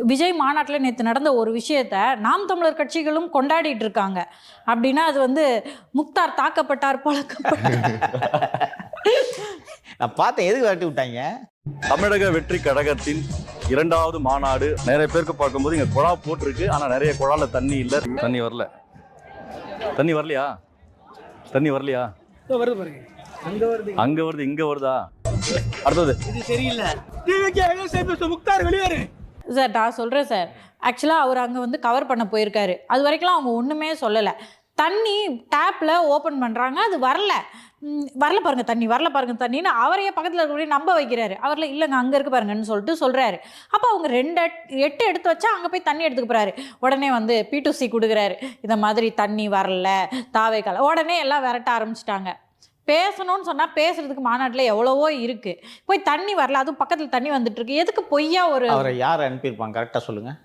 விஜய் மாநாட்டில் நேற்று நடந்த ஒரு விஷயத்த நாம் தமிழர் கட்சிகளும் கொண்டாடிட்டு இருக்காங்க. அப்படின்னா அது வந்து முக்தார் தாக்கப்பட்டார் பழக்கப்பட்டார். நான் பார்த்தேன், எதுக்கு விரட்டி விட்டாங்க? தமிழக வெற்றி கழகத்தின் 2வது மாநாடு. நிறைய பேருக்கு பார்க்கும்போது இங்க குழா போட்டிருக்கு, ஆனா நிறைய குழால தண்ணி இல்ல. தண்ணி வரல. தண்ணி வரலையா? தண்ணி வரலையா? வருது பாருங்க. அங்க வருது, இங்க வருதா? அடுத்தது இது சரியில்லை. முக்தார் வெளியேறு சார். நான் சொல்கிறேன் சார், ஆக்சுவலாக அவர் அங்கே வந்து கவர் பண்ண போயிருக்காரு. அது வரைக்கும் அவங்க ஒன்றுமே சொல்லலை. தண்ணி டேப்பில் ஓப்பன் பண்ணுறாங்க, அது வரல பாருங்க தண்ணி, வரல பாருங்க தண்ணின்னு அவரையே பக்கத்தில் இருக்கக்கூடிய நம்ப வைக்கிறாரு. அவரில் இல்லைங்க அங்கே இருக்கு பாருங்கன்னு சொல்லிட்டு சொல்கிறாரு. அப்போ அவங்க 2 எடுத்து வச்சா அங்கே போய் தண்ணி எடுத்துக்க போகிறாரு. உடனே வந்து P2C கொடுக்குறாரு, இந்த மாதிரி தண்ணி வரல தாவேக்கால. உடனே எல்லாம் விரட்ட ஆரம்பிச்சிட்டாங்க. பேசணும்னு சொன்னால் பேசுறதுக்கு மாநாட்டில் எவ்வளவோ இருக்குது. போய் தண்ணி வரல, அதுவும் பக்கத்தில் தண்ணி வந்துட்டு இருக்கு, எதுக்கு பொய்யா ஒரு அவரை யார் அனுப்பியிருப்பாங்க கரெக்டாக சொல்லுங்கள்.